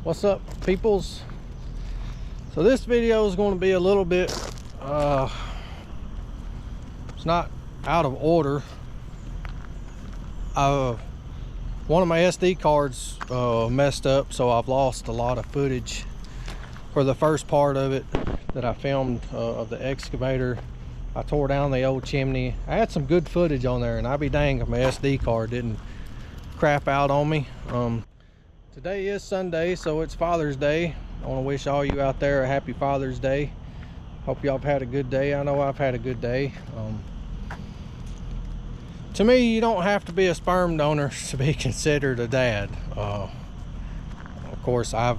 What's up, peoples? So this video is going to be a little bit it's not out of order. One of my SD cards messed up, so I've lost a lot of footage for the first part of it that I filmed of the excavator. I tore down the old chimney. I had some good footage on there, and I'd be dang if my SD card didn't crap out on me. Today is Sunday, so it's Father's Day. I want to wish all you out there a happy Father's Day. Hope y'all have had a good day. I know I've had a good day. To me, you don't have to be a sperm donor to be considered a dad. Of course, I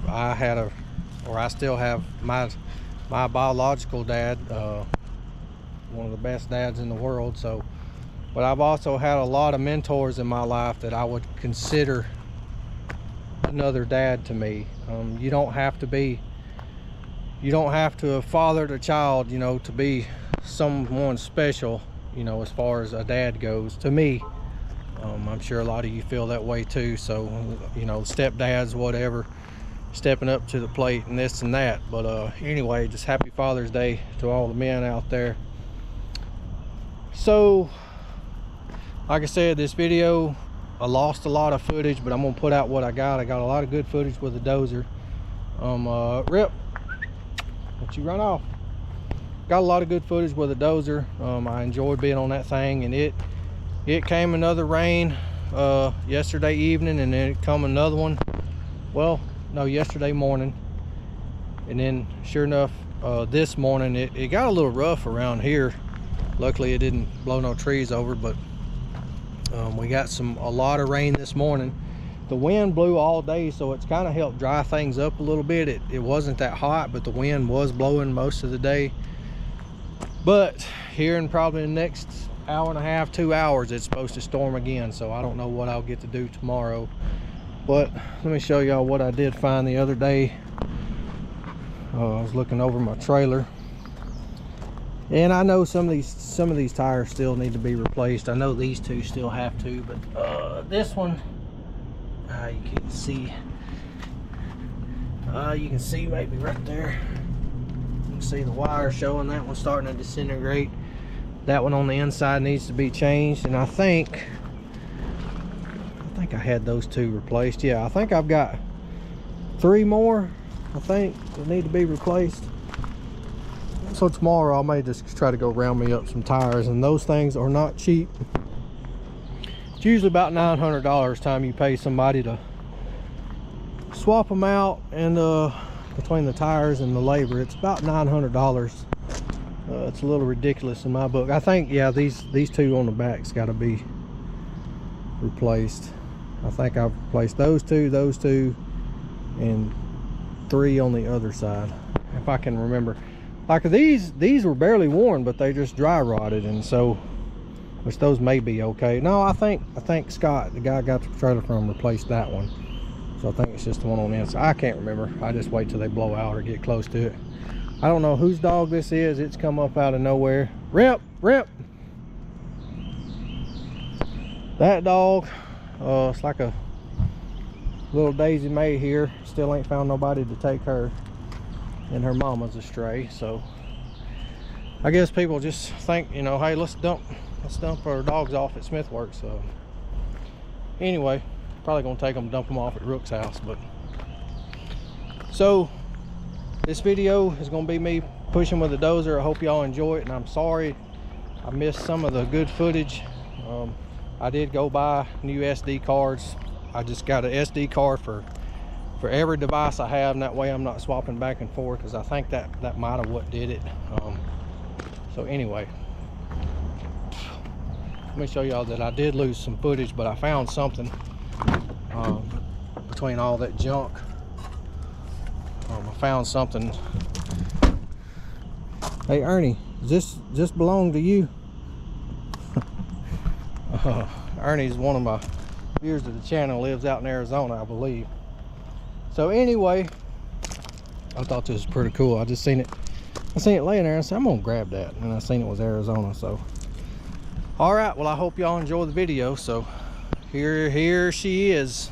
still have my biological dad, one of the best dads in the world. So, but I've also had a lot of mentors in my life that I would consider another dad to me. You don't have to have fathered a child, you know, to be someone special, you know, as far as a dad goes, to me. I'm sure a lot of you feel that way too. So, you know, stepdads, whatever, stepping up to the plate and this and that. But anyway, just happy Father's Day to all the men out there. So, like I said, this video, I lost a lot of footage, but I'm gonna put out what I got. I got a lot of good footage with the dozer. Rip, don't you run off. Got a lot of good footage with the dozer. I enjoyed being on that thing, and it came another rain yesterday evening, and then it come another one. Well, no, yesterday morning, and then sure enough, this morning it got a little rough around here. Luckily, it didn't blow no trees over, but we got a lot of rain this morning. The wind blew all day, so it's kind of helped dry things up a little bit. It wasn't that hot, but the wind was blowing most of the day. But here in probably the next hour and a half, 2 hours, it's supposed to storm again. So I don't know what I'll get to do tomorrow. But let me show y'all what I did find the other day. I was looking over my trailer, and I know some of these tires still need to be replaced. I know these two still have to, but this one, you can see maybe right there. You can see the wire showing. That one's starting to disintegrate. That one on the inside needs to be changed, and I think I had those two replaced. Yeah, I think I've got 3 more, I think, that need to be replaced. So tomorrow I may just try to go round me up some tires, and those things are not cheap. It's usually about $900 time you pay somebody to swap them out, and between the tires and the labor, it's about $900. It's a little ridiculous in my book. I think, yeah, these two on the back's got to be replaced. I think I've replaced those two, and 3 on the other side, if I can remember. Like these were barely worn, but they just dry rotted, and so, which those may be okay. No, I think Scott, the guy I got the trailer from, replaced that one. So I think it's just the one on the inside. I can't remember. I just wait till they blow out or get close to it. I don't know whose dog this is. It's come up out of nowhere. Rip. That dog, it's like a little Daisy May here. Still ain't found nobody to take her, and her mama's a stray. So I guess people just think, you know, hey, let's dump our dogs off at Worx. So anyway, probably gonna take them, dump them off at Rook's house. But so this video is gonna be me pushing with the dozer. I hope y'all enjoy it, and I'm sorry I missed some of the good footage. I did go buy new SD cards. I just got an SD card for every device I have, and that way I'm not swapping back and forth, because I think that might have what did it. So anyway, let me show y'all that I did lose some footage, but I found something between all that junk. I found something. Hey Ernie, does this belong to you? Ernie's one of my viewers of the channel, lives out in Arizona, I believe. So anyway, I thought this was pretty cool. I seen it laying there, and I said I'm gonna grab that, and I seen it was Arizona. So all right, well, I hope y'all enjoy the video. So here she is.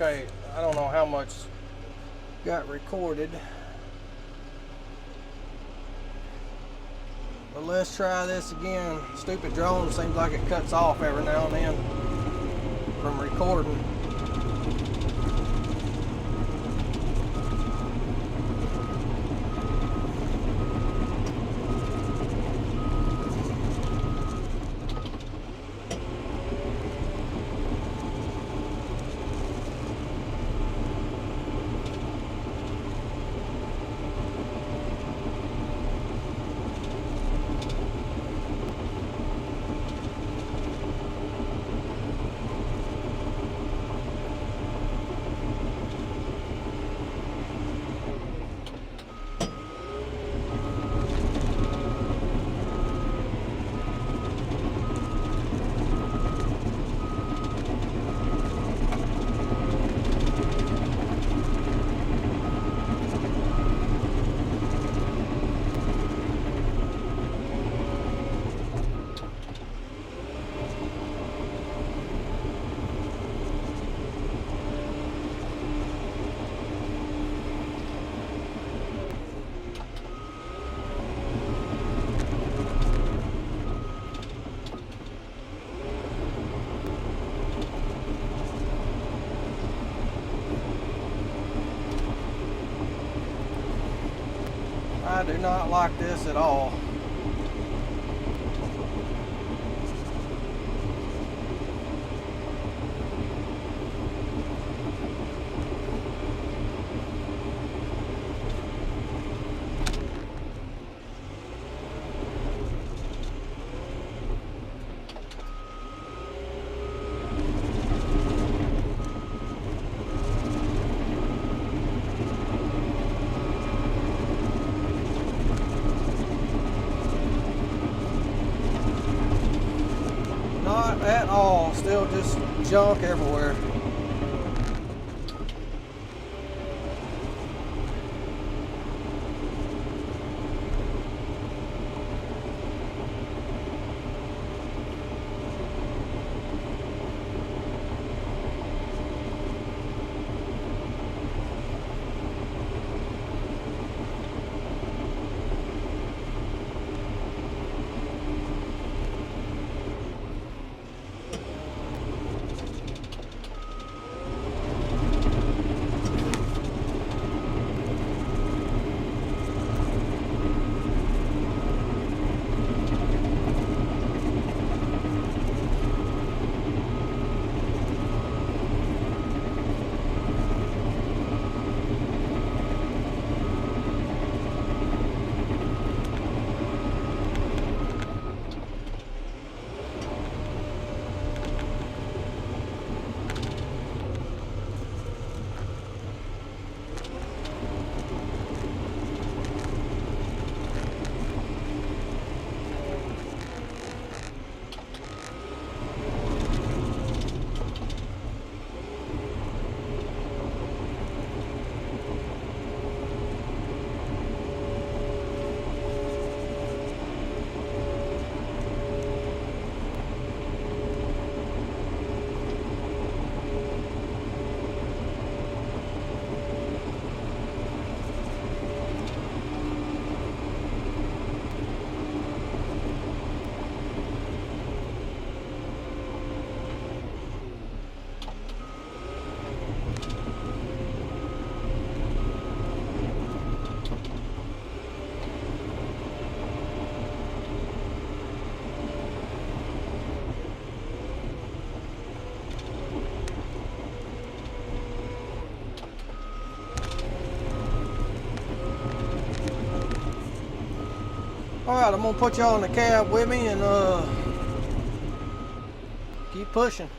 Okay, I don't know how much got recorded, but let's try this again. Stupid drone seems like it cuts off every now and then from recording. I do not like this at all. Not at all, still just junk everywhere. Alright, I'm gonna put y'all in the cab with me and keep pushing.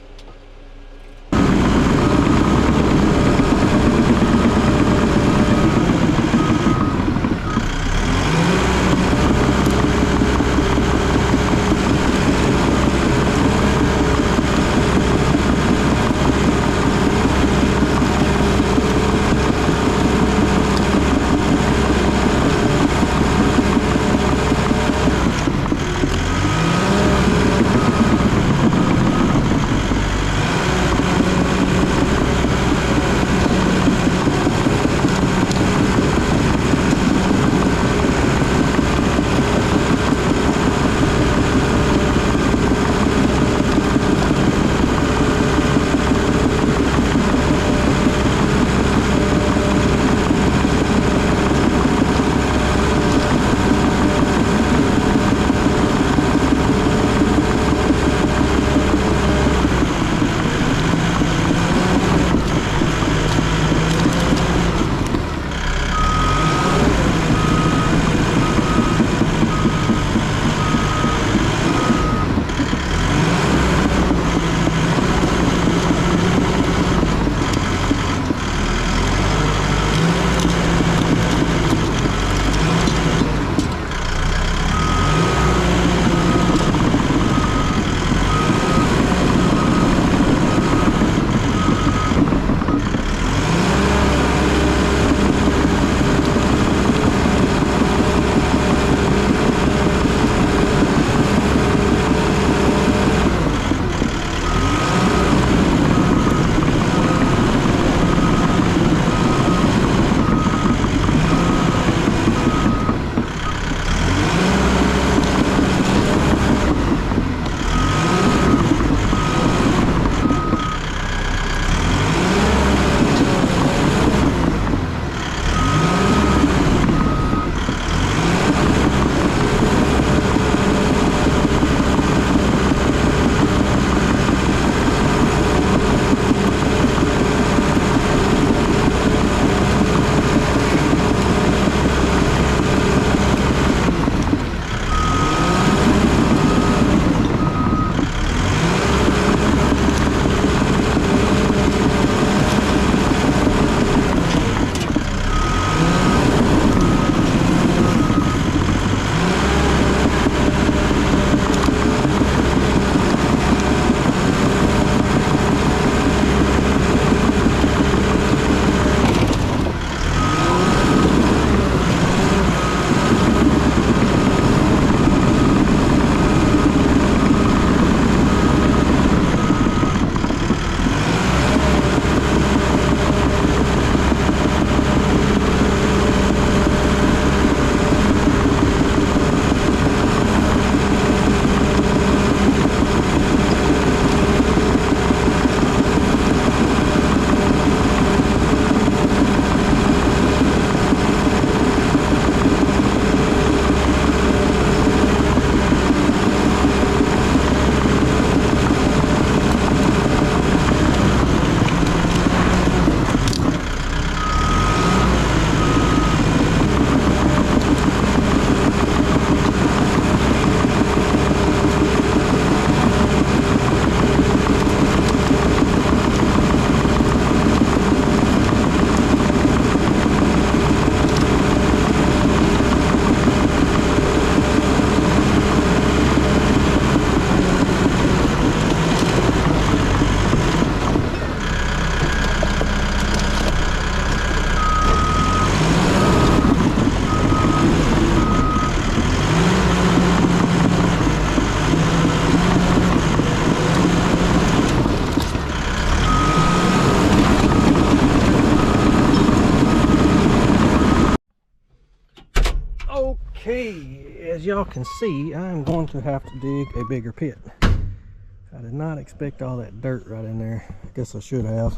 as y'all can see, I'm going to have to dig a bigger pit. I did not expect all that dirt right in there. I guess I should have.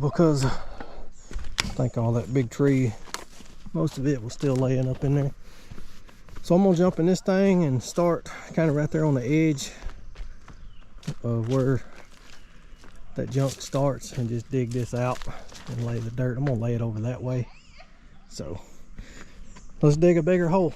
Because I think all that big tree, most of it was still laying up in there. So I'm gonna jump in this thing and start kind of right there on the edge of where that junk starts and just dig this out and lay the dirt. I'm gonna lay it over that way. So let's dig a bigger hole.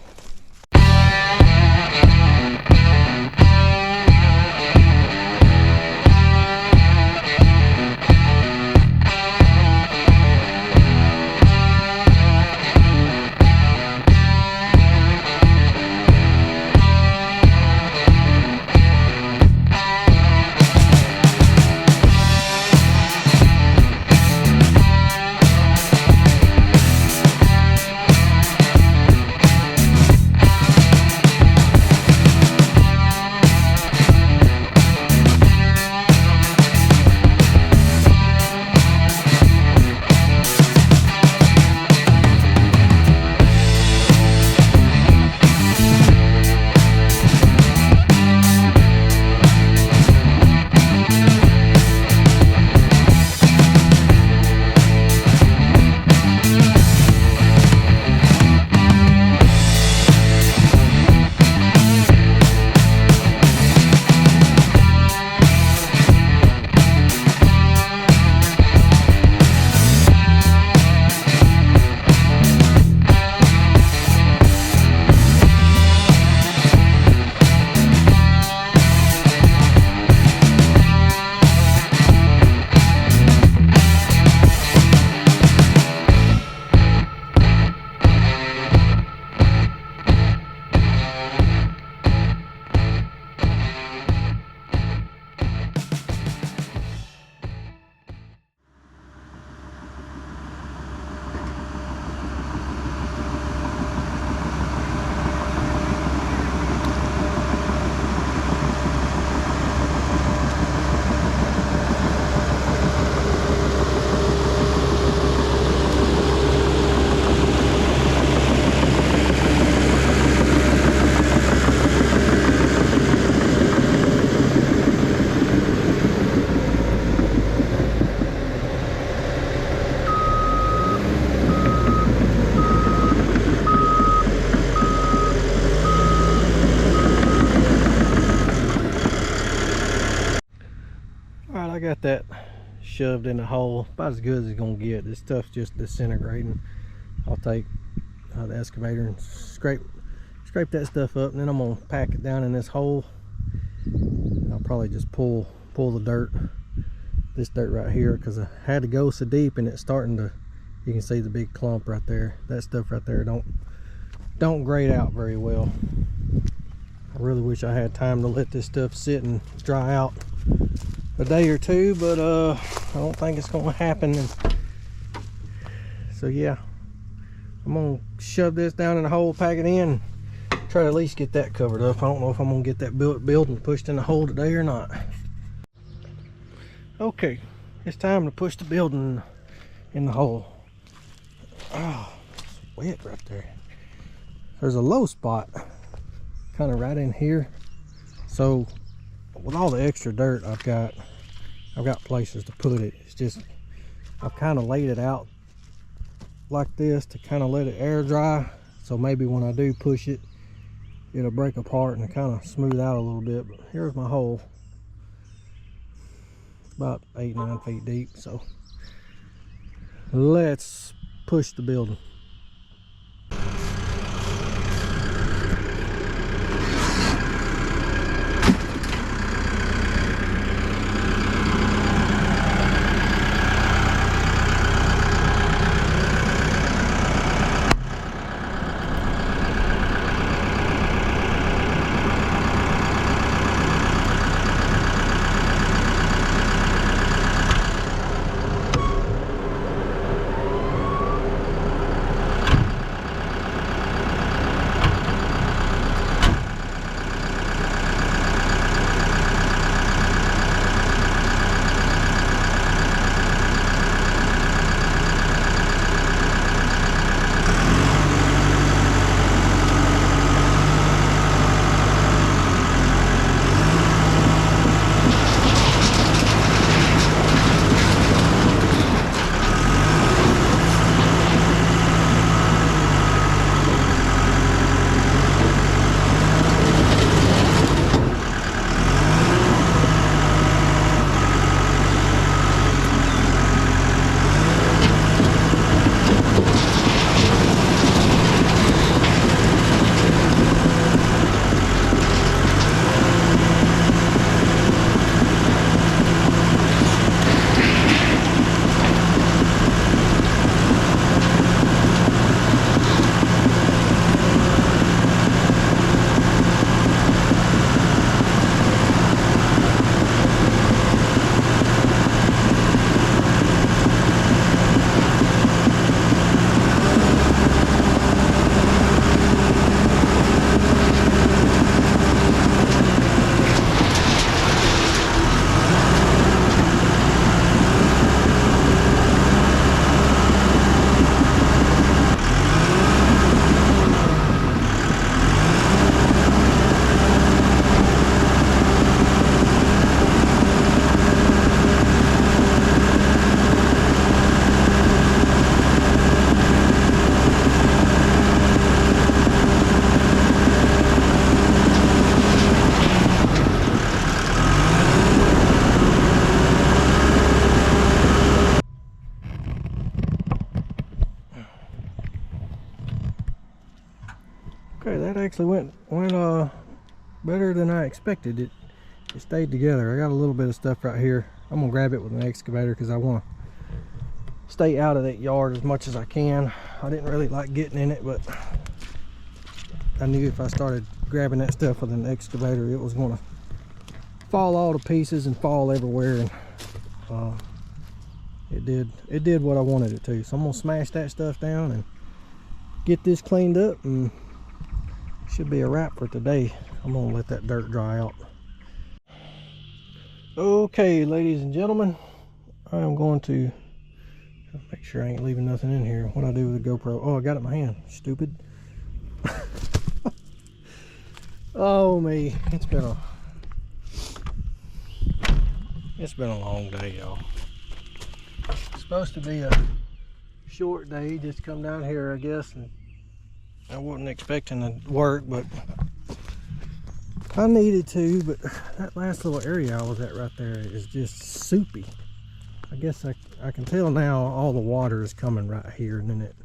I got that shoved in the hole about as good as it's gonna get. This stuff's just disintegrating. I'll take the excavator and scrape that stuff up, and then I'm gonna pack it down in this hole. I'll probably just pull the dirt, this dirt right here, because I had to go so deep and it's starting to, you can see the big clump right there. That stuff right there don't grade out very well. I really wish I had time to let this stuff sit and dry out a day or two, but I don't think it's gonna happen. And so yeah, I'm gonna shove this down in the hole, pack it in, try to at least get that covered up. I don't know if I'm gonna get that building pushed in the hole today or not. Okay, it's time to push the building in the hole. Oh, it's wet right there. There's a low spot kind of right in here, so with all the extra dirt I've got places to put it. It's just I've kind of laid it out like this to kind of let it air dry, so maybe when I do push it, it'll break apart and kind of smooth out a little bit. But here's my hole. It's about 8-9 feet deep, so let's push the building. actually went better than I expected. It stayed together. I got a little bit of stuff right here. I'm gonna grab it with an excavator because I want to stay out of that yard as much as I can. I didn't really like getting in it, but I knew if I started grabbing that stuff with an excavator, it was gonna fall all to pieces and fall everywhere, and it did what I wanted it to. So I'm gonna smash that stuff down and get this cleaned up, and should be a wrap for today. I'm gonna let that dirt dry out. Okay, ladies and gentlemen, I am going to make sure I ain't leaving nothing in here. What I do with the GoPro? Oh, I got it in my hand. Stupid. Oh me, it's been a long day, y'all. It's supposed to be a short day, just come down here, I guess, and I wasn't expecting to work, but I needed to. But that last little area I was at right there is just soupy. I guess I can tell now all the water is coming right here, and then it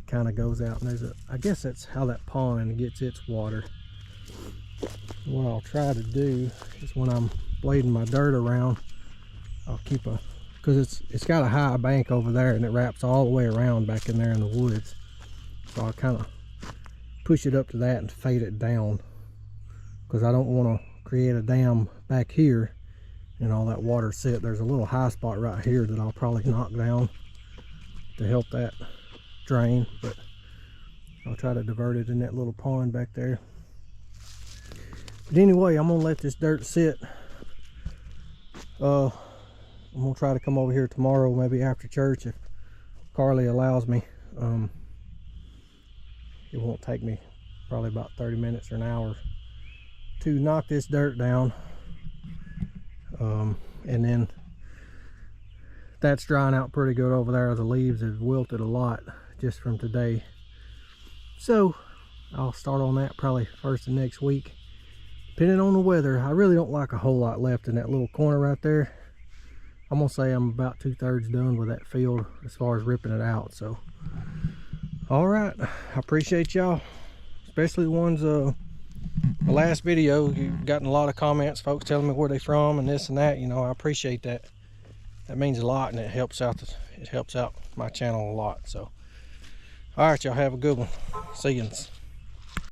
kind of goes out, and I guess that's how that pond gets its water. What I'll try to do is when I'm blading my dirt around, I'll keep because it's got a high bank over there, and it wraps all the way around back in there in the woods. So I'll kind of push it up to that and fade it down, because I don't want to create a dam back here and all that water sit. There's a little high spot right here that I'll probably knock down to help that drain, but I'll try to divert it in that little pond back there. But anyway, I'm gonna let this dirt sit. I'm gonna try to come over here tomorrow, maybe after church, if Carly allows me. It won't take me probably about 30 minutes or an hour to knock this dirt down. And then that's drying out pretty good over there. The leaves have wilted a lot just from today. So I'll start on that probably first of next week, depending on the weather. I really don't like a whole lot left in that little corner right there. I'm gonna say I'm about 2/3 done with that field as far as ripping it out. So all right, I appreciate y'all, especially the ones the last video. You've gotten a lot of comments, folks telling me where they from and this and that. You know, I appreciate that. That means a lot, and it helps out my channel a lot. So all right, y'all have a good one. See you.